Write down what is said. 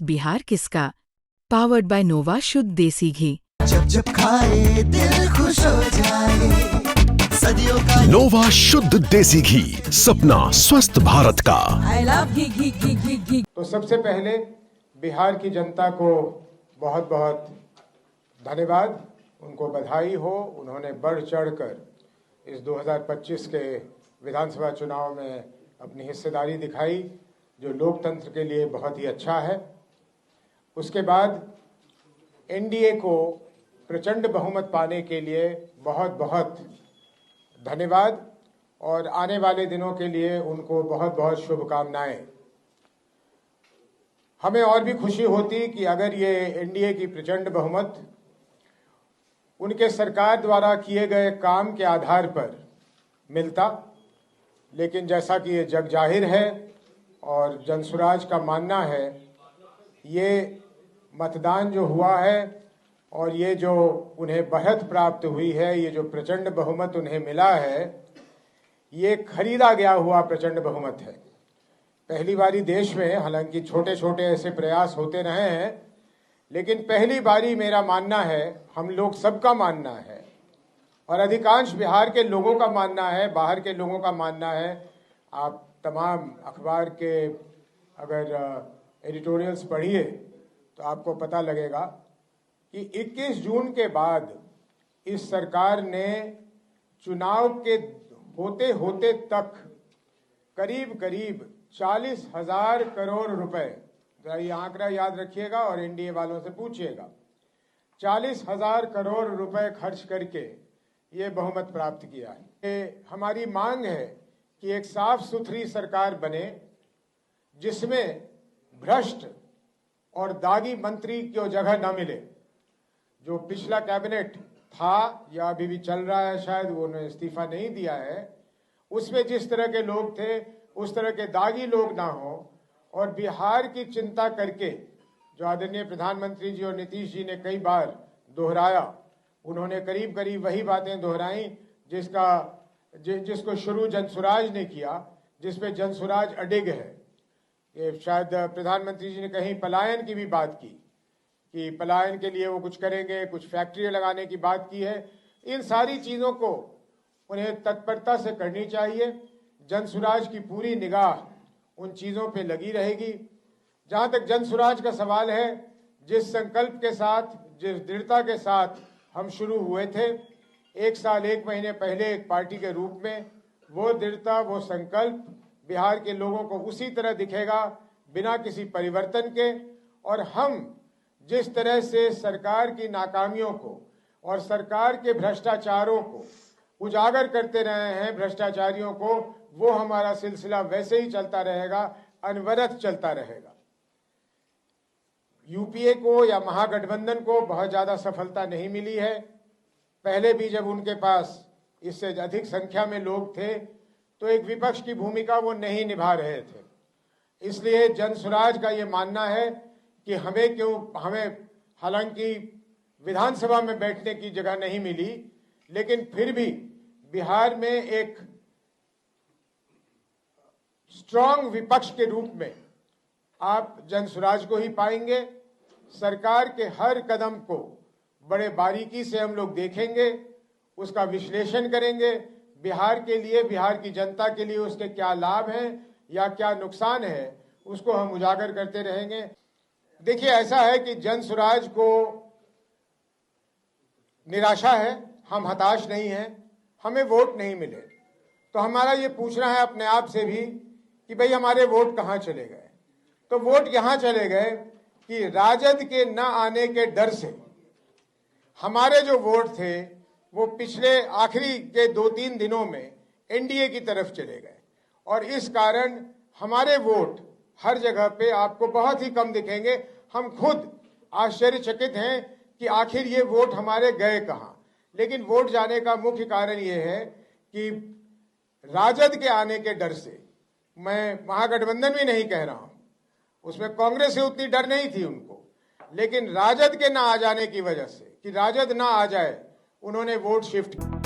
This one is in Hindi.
बिहार किसका? पावर्ड बाय नोवा शुद्ध देसी घी। जब जब खाए दिल खुश हो जाए, सदियों का नोवा शुद्ध देसी घी, सपना स्वस्थ भारत का। I love घी घी घी घी घी। तो सबसे पहले बिहार की जनता को बहुत बहुत धन्यवाद, उनको बधाई हो। उन्होंने बढ़ चढ़कर इस 2025 के विधानसभा चुनाव में अपनी हिस्सेदारी दिखाई, जो लोकतंत्र के लिए बहुत ही अच्छा है। उसके बाद एनडीए को प्रचंड बहुमत पाने के लिए बहुत बहुत धन्यवाद और आने वाले दिनों के लिए उनको बहुत बहुत शुभकामनाएं। हमें और भी खुशी होती कि अगर ये एनडीए की प्रचंड बहुमत उनके सरकार द्वारा किए गए काम के आधार पर मिलता, लेकिन जैसा कि ये जग जाहिर है और जनसुराज का मानना है, ये मतदान जो हुआ है और ये जो उन्हें बढ़त प्राप्त हुई है, ये जो प्रचंड बहुमत उन्हें मिला है, ये खरीदा गया हुआ प्रचंड बहुमत है। पहली बारी देश में, हालांकि छोटे छोटे ऐसे प्रयास होते रहे हैं, लेकिन पहली बारी मेरा मानना है, हम लोग सबका मानना है और अधिकांश बिहार के लोगों का मानना है, बाहर के लोगों का मानना है। आप तमाम अखबार के अगर एडिटोरियल्स पढ़िए तो आपको पता लगेगा कि 21 जून के बाद इस सरकार ने चुनाव के होते होते तक करीब करीब 40,000 करोड़ रुपए, जरा ये आंकड़ा याद रखिएगा और एनडीए वालों से पूछिएगा, 40,000 करोड़ रुपए खर्च करके ये बहुमत प्राप्त किया है। ये हमारी मांग है कि एक साफ सुथरी सरकार बने, जिसमें भ्रष्ट और दागी मंत्री को जगह न मिले। जो पिछला कैबिनेट था या अभी भी चल रहा है, शायद वो उन्होंने इस्तीफा नहीं दिया है, उसमें जिस तरह के लोग थे उस तरह के दागी लोग ना हो और बिहार की चिंता करके, जो आदरणीय प्रधानमंत्री जी और नीतीश जी ने कई बार दोहराया, उन्होंने करीब करीब वही बातें दोहराई जिसको शुरू जनसुराज ने किया, जिसपे जनसुराज अडिग है। ये शायद प्रधानमंत्री जी ने कहीं पलायन की भी बात की कि पलायन के लिए वो कुछ करेंगे, कुछ फैक्ट्री लगाने की बात की है। इन सारी चीज़ों को उन्हें तत्परता से करनी चाहिए। जनसुराज की पूरी निगाह उन चीज़ों पे लगी रहेगी। जहाँ तक जनसुराज का सवाल है, जिस संकल्प के साथ, जिस दृढ़ता के साथ हम शुरू हुए थे 1 साल 1 महीने पहले एक पार्टी के रूप में, वो दृढ़ता, वो संकल्प बिहार के लोगों को उसी तरह दिखेगा, बिना किसी परिवर्तन के। और हम जिस तरह से सरकार की नाकामियों को और सरकार के भ्रष्टाचारों को उजागर करते रहे हैं, भ्रष्टाचारियों को, वो हमारा सिलसिला वैसे ही चलता रहेगा, अनवरत चलता रहेगा। यूपीए को या महागठबंधन को बहुत ज्यादा सफलता नहीं मिली है। पहले भी जब उनके पास इससे अधिक संख्या में लोग थे तो एक विपक्ष की भूमिका वो नहीं निभा रहे थे। इसलिए जनसुराज का ये मानना है कि हमें हालांकि विधानसभा में बैठने की जगह नहीं मिली, लेकिन फिर भी बिहार में एक स्ट्रांग विपक्ष के रूप में आप जनसुराज को ही पाएंगे। सरकार के हर कदम को बड़े बारीकी से हम लोग देखेंगे, उसका विश्लेषण करेंगे। बिहार के लिए, बिहार की जनता के लिए उसके क्या लाभ हैं या क्या नुकसान है, उसको हम उजागर करते रहेंगे। देखिए, ऐसा है कि जनसुराज को निराशा है, हम हताश नहीं हैं। हमें वोट नहीं मिले तो हमारा ये पूछना है अपने आप से भी कि भाई हमारे वोट कहाँ चले गए। तो वोट यहाँ चले गए कि राजद के न आने के डर से हमारे जो वोट थे वो पिछले आखिरी के 2-3 दिनों में एनडीए की तरफ चले गए और इस कारण हमारे वोट हर जगह पे आपको बहुत ही कम दिखेंगे। हम खुद आश्चर्यचकित हैं कि आखिर ये वोट हमारे गए कहाँ। लेकिन वोट जाने का मुख्य कारण ये है कि राजद के आने के डर से, मैं महागठबंधन भी नहीं कह रहा हूं, उसमें कांग्रेस से उतनी डर नहीं थी उनको, लेकिन राजद के ना आ जाने की वजह से, कि राजद ना आ जाए, उन्होंने वोट शिफ्ट किया।